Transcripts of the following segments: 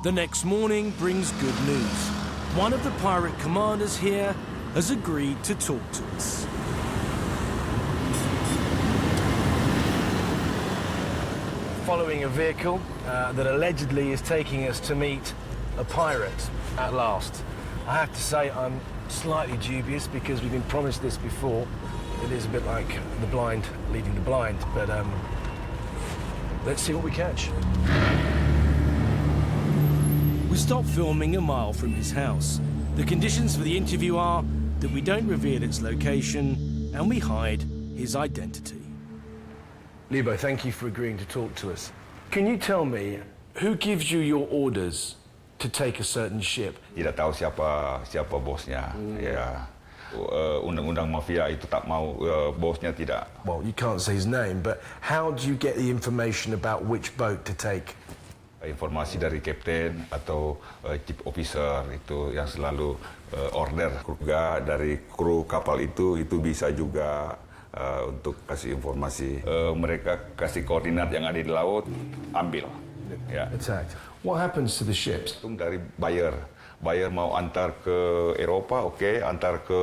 The next morning brings good news. One of the pirate commanders here has agreed to talk to us. Following a vehicle that allegedly is taking us to meet a pirate at last. I have to say I'm slightly dubious because we've been promised this before. It is a bit like the blind leading the blind, but let's see what we catch. We stop filming a mile from his house. The conditions for the interview are that we don't reveal its location and we hide his identity. Lebo, thank you for agreeing to talk to us. Can you tell me who gives you your orders to take a certain ship? Tidak tahu siapa bosnya. Ya. Undang-undang mafia itu tak mau bosnya tidak. Well, you can't say his name, but how do you get the information about which boat to take? Informasi dari kapten atau chief officer itu yang selalu order. Juga dari kru kapal itu bisa juga untuk kasih informasi. Mereka kasih koordinat yang ada di laut, ambil. Ya. Attacked. What happens to the ships? Dari buyer mau antar ke Eropa, oke, antar ke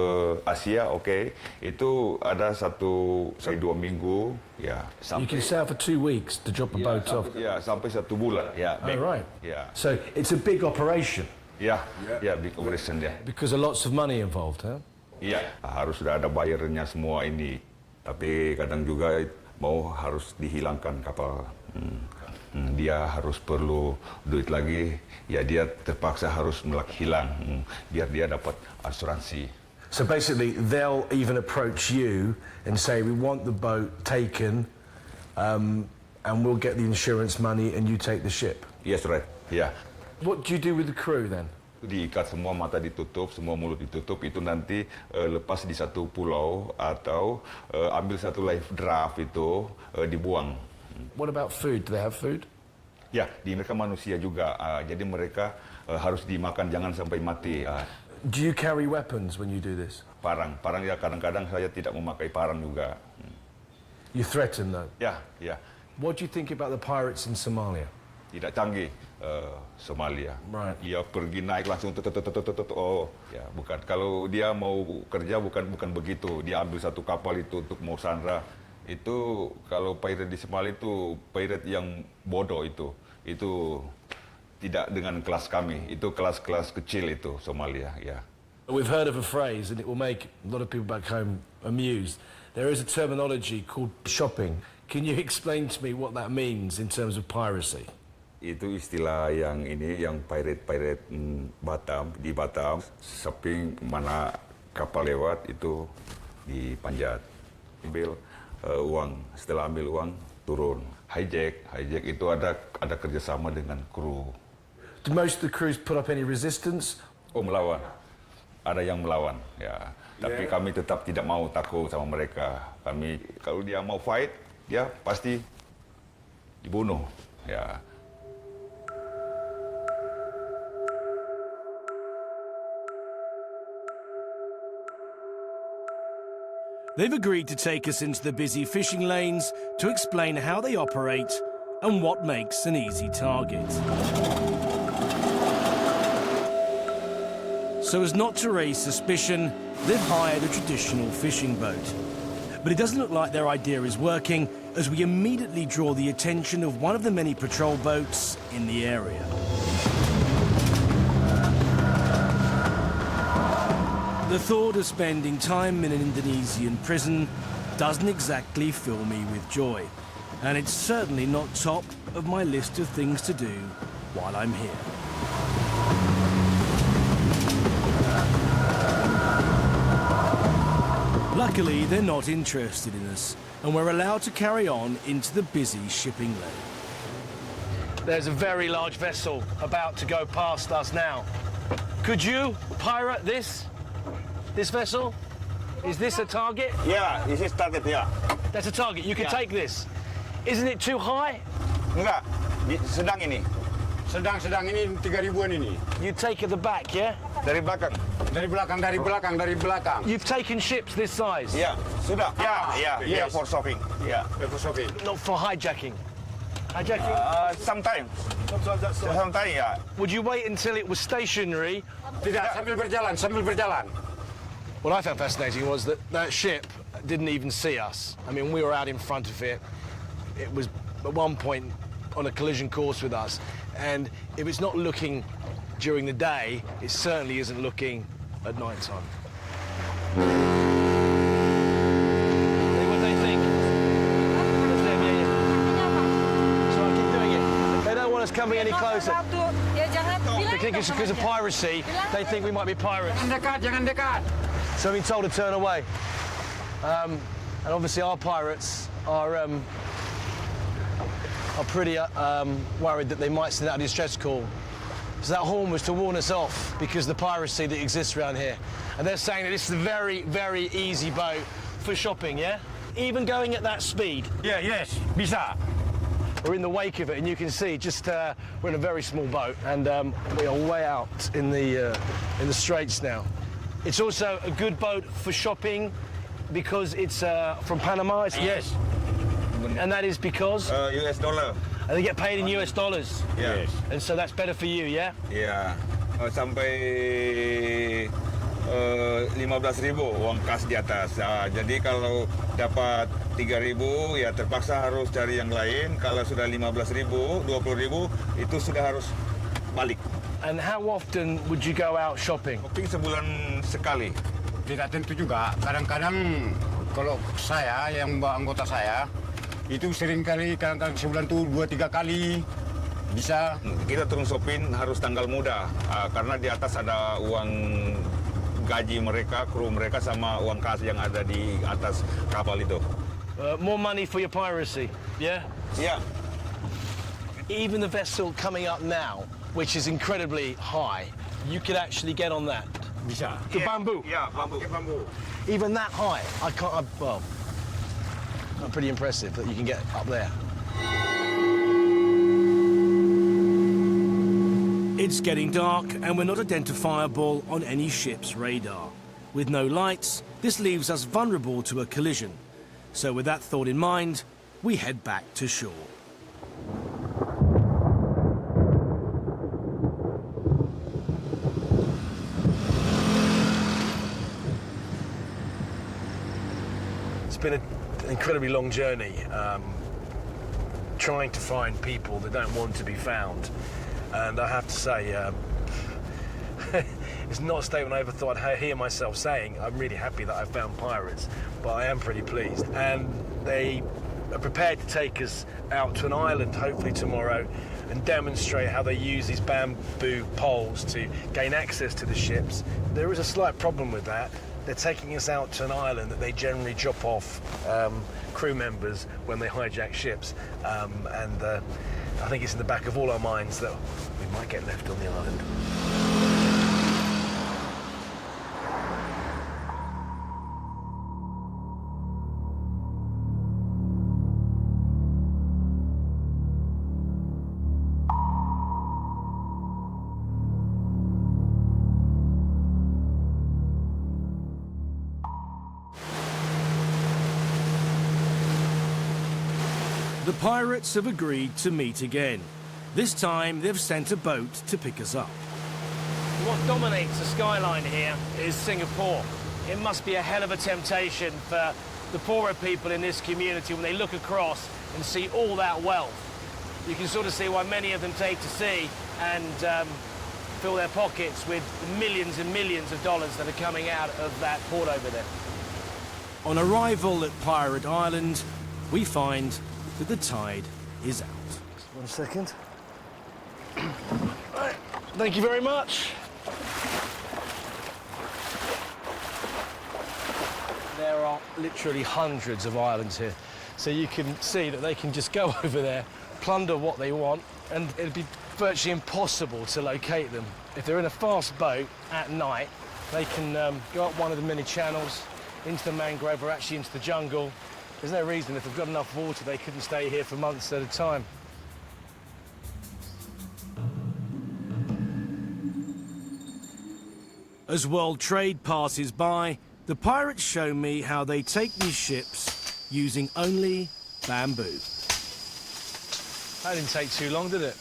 Asia, oke. Itu ada 2 minggu, ya. You can sail for 2 weeks to drop a boat off. Ya, sampai 1 bulan, ya. Oh, right. Ya. So it's a big operation. Ya, big operation ya. Because there's lots of money involved, huh? Iya, harus sudah ada bayarnya semua ini. Tapi kadang juga harus dihilangkan kapal. Dia harus perlu duit lagi, ya dia terpaksa harus hilang biar dia dapat asuransi. So basically they'll even approach you and say we want the boat taken and we'll get the insurance money and you take the ship. Yes, right. Yeah. What do you do with the crew then? Diikat semua, mata ditutup, semua mulut ditutup, itu nanti lepas di satu pulau atau ambil satu life draft itu dibuang. What about food? Do they have food? Ya, mereka manusia juga, jadi mereka harus dimakan, jangan sampai mati. Do you carry weapons when you do this? Parang ya kadang-kadang saya tidak memakai parang juga. You threaten though? Ya. What do you think about the pirates in Somalia? Tidak canggih Somalia. Right. Dia pergi naik langsung ya bukan. Kalau dia mau kerja bukan begitu. Dia ambil satu kapal itu untuk mau sandra. Itu kalau pirate di Somalia itu pirate yang bodoh itu tidak dengan kelas kami. Itu kelas-kelas kecil itu Somalia, ya. We've heard of a phrase and it will make a lot of people back home amused. There is a terminology called shopping. Can you explain to me what that means in terms of piracy? Itu istilah yang pirate Batam, di Batam, shopping mana kapal lewat itu dipanjat. Ambil uang, setelah ambil uang turun. Hijack itu ada kerjasama dengan kru. Do most of the crews put up any resistance? Melawan. Ada yang melawan, ya. Tapi kami tetap tidak mau takut sama mereka. Kalau dia mau fight, dia pasti dibunuh, ya. They've agreed to take us into the busy fishing lanes to explain how they operate and what makes an easy target. So as not to raise suspicion, they've hired a traditional fishing boat. But it doesn't look like their idea is working, as we immediately draw the attention of one of the many patrol boats in the area. The thought of spending time in an Indonesian prison doesn't exactly fill me with joy, and it's certainly not top of my list of things to do while I'm here. Luckily, they're not interested in us, and we're allowed to carry on into the busy shipping lane. There's a very large vessel about to go past us now. Could you pirate this vessel? Is this a target? Yeah, this is target, yeah. That's a target. You can take this. Isn't it too high? Enggak, sedang ini. Sedang ini 3.000-an ini. You take at the back, yeah? Dari belakang. Dari belakang. You've taken ships this size? Yeah, sudah. Yeah, Yes. for shopping. Yeah, for shopping. Not for hijacking? Sometimes. Sometimes, yeah. Would you wait until it was stationary? Tidak, sambil berjalan. What I found fascinating was that that ship didn't even see us. I mean, we were out in front of it. It was at one point on a collision course with us. And if it's not looking during the day, it certainly isn't looking at night time. What they think? That's them, yeah. So I keep doing it. They don't want us coming any closer. They think it's because of piracy. They think we might be pirates. Jangan dekat. So we've been told to turn away. And obviously our pirates are pretty worried that they might send out a distress call. So that horn was to warn us off because of the piracy that exists around here. And they're saying that this is a very, very easy boat for shopping, yeah? Even going at that speed. Yeah, yes, bisa. We're in the wake of it, and you can see just we're in a very small boat, and we are way out in the straits now. It's also a good boat for shopping because it's from Panama. Yes. And that is because? US dollar. And they get paid in US dollars. Yeah. Yes. And so that's better for you, yeah? Ya, sampai 15.000 uang kas di atas. Jadi kalau dapat 3.000 ya terpaksa harus cari yang lain. Kalau sudah 15.000, 20.000 itu sudah harus balik. And how often would you go out shopping? Shopping sebulan sekali. Tidak tentu juga. Kadang-kadang kalau saya yang anggota saya itu sering kali kadang-kadang sebulan tuh 2-3 kali bisa. Kita turun shopping harus tanggal muda karena di atas ada uang gaji mereka, kru mereka sama uang kas yang ada di atas kapal itu. More money for your piracy, yeah? Yeah. Even the vessel coming up now, which is incredibly high, you could actually get on that. Bisa. The bamboo? Yeah, bamboo. Even that high? Well, I'm pretty impressive that you can get up there. It's getting dark and we're not identifiable on any ship's radar. With no lights, this leaves us vulnerable to a collision. So with that thought in mind, we head back to shore. It's been an incredibly long journey, trying to find people that don't want to be found. And I have to say, it's not a statement I ever thought I'd hear myself saying. I'm really happy that I found pirates, but I am pretty pleased. And they are prepared to take us out to an island, hopefully tomorrow, and demonstrate how they use these bamboo poles to gain access to the ships. There is a slight problem with that. They're taking us out to an island that they generally drop off crew members when they hijack ships. And I think it's in the back of all our minds that we might get left on the island. The pirates have agreed to meet again. This time, they've sent a boat to pick us up. What dominates the skyline here is Singapore. It must be a hell of a temptation for the poorer people in this community when they look across and see all that wealth. You can sort of see why many of them take to sea and fill their pockets with millions and millions of dollars that are coming out of that port over there. On arrival at Pirate Island, we find that the tide is out. Just 1 second. Right. Thank you very much. There are literally hundreds of islands here. So you can see that they can just go over there, plunder what they want, and it'd be virtually impossible to locate them. If they're in a fast boat at night, they can go up one of the many channels into the mangrove or actually into the jungle. There's no reason, if they've got enough water, they couldn't stay here for months at a time. As world trade passes by, the pirates show me how they take these ships using only bamboo. That didn't take too long, did it?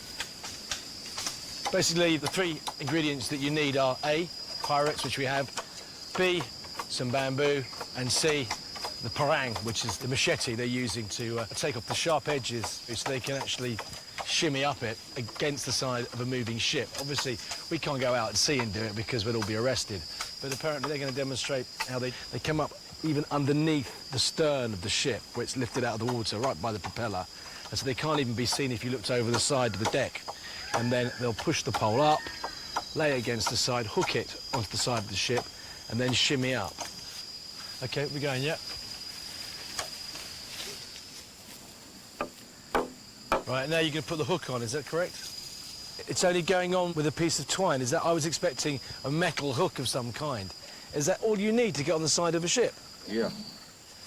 Basically, the three ingredients that you need are A, pirates, which we have, B, some bamboo, and C, the parang, which is the machete they're using to take off the sharp edges so they can actually shimmy up it against the side of a moving ship. Obviously, we can't go out at sea and do it because we'd all be arrested. But apparently they're going to demonstrate how they come up even underneath the stern of the ship, where it's lifted out of the water, right by the propeller. And so they can't even be seen if you looked over the side of the deck. And then they'll push the pole up, lay it against the side, hook it onto the side of the ship, and then shimmy up. OK, we're going, yeah? Right, now you're going to put the hook on, is that correct? It's only going on with a piece of twine. Is that? I was expecting a metal hook of some kind. Is that all you need to get on the side of a ship? Yeah.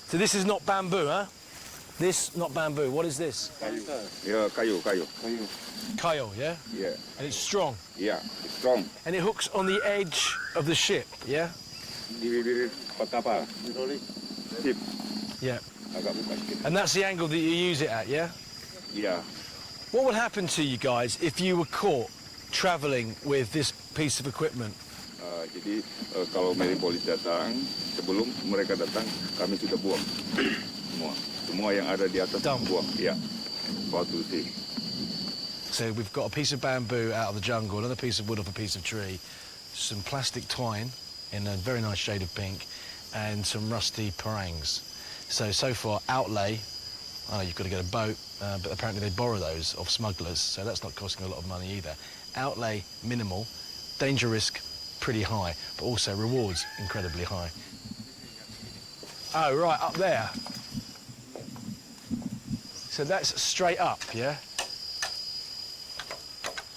So this is not bamboo, huh? This, not bamboo. What is this? Yeah, kayu. Kayo, yeah? Yeah. And it's strong? Yeah, it's strong. And it hooks on the edge of the ship, yeah? Yeah. And that's the angle that you use it at, yeah? Yeah. What would happen to you guys if you were caught travelling with this piece of equipment? Jadi kalau Mary Polis datang, sebelum mereka datang, kami sudah buang semua yang ada di atas buang. Yeah. About to see. So we've got a piece of bamboo out of the jungle, another piece of wood off a piece of tree, some plastic twine in a very nice shade of pink, and some rusty parangs. So far, outlay. I know you've got to get a boat, but apparently they borrow those off smugglers, so that's not costing a lot of money either. Outlay, minimal. Danger risk, pretty high, but also rewards, incredibly high. Oh, right, up there. So that's straight up, yeah?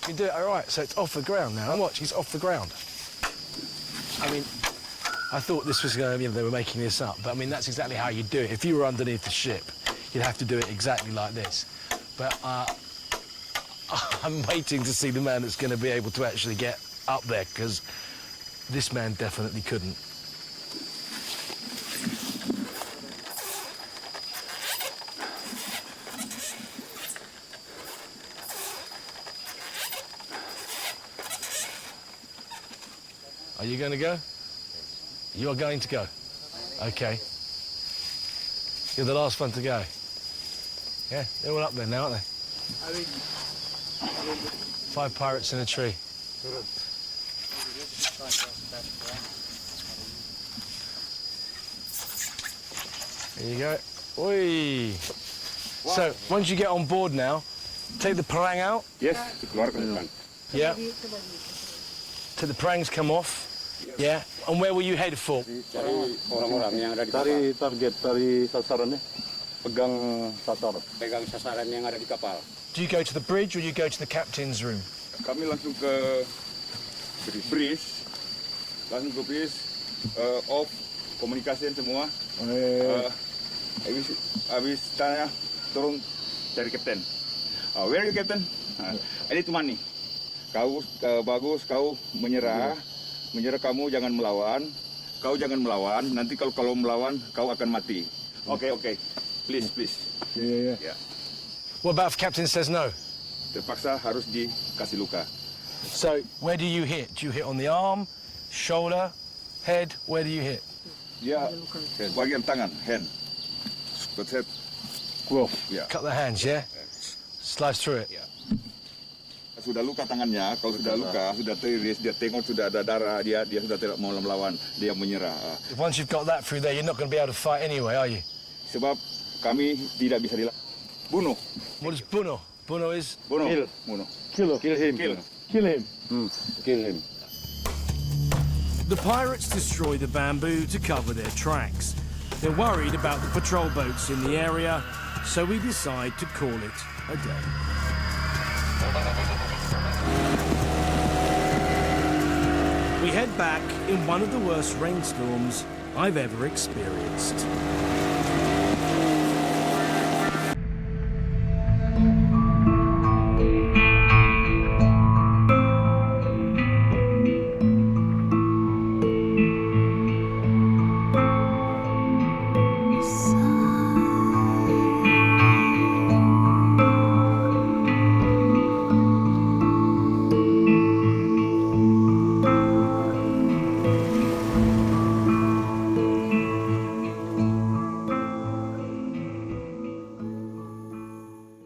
You do it, all right, so it's off the ground now. And watch, he's off the ground. I mean, I thought this was going to, they were making this up, but I mean, that's exactly how you do it. If you were underneath the ship, you'd have to do it exactly like this. But I'm waiting to see the man that's going to be able to actually get up there, because this man definitely couldn't. Are you going to go? You are going to go? OK. You're the last one to go. Yeah, they're all up there now, aren't they? 5 pirates in a tree. There you go. Oi! So, once you get on board now, take the parang out. Yes, dikeluarkan. Yeah. Till the parangs come off. Yeah. And where will you head for? Orang-orang yang ada di kapal. Cari target, cari sasarannya. Pegang sasar. Pegang sasaran yang ada di kapal. Do you go to the bridge or you go to the captain's room? Kami langsung ke bridge, off komunikasi semua. Habis tanya, turun cari kapten. Where are you, captain? I need money. Kau bagus, kau menyerah kamu jangan melawan. Kau jangan melawan. Nanti kalau melawan kau akan mati. Okay. Please. Yeah. What about if captain says no? Terpaksa harus dikasih luka. So, where do you hit? Do you hit on the arm, shoulder, head? Where do you hit? Dia bagian tangan, hand. But head. Cool. Yeah. Cut the hands, yeah? Slice through it. Yeah. Sudah luka tangannya, kalau sudah luka, sudah teriris, dia tengok sudah ada darah, dia sudah tidak mau melawan, dia menyerah. Once you've got that through there, you're not going to be able to fight anyway, are you? Sebab kami tidak bisa bunuh. What is buno? Buno is? Bunuh. Kill. Bunuh. Kill him. Kill him. Kill him. The pirates destroy the bamboo to cover their tracks. They're worried about the patrol boats in the area, so we decide to call it a day. We head back in one of the worst rainstorms I've ever experienced.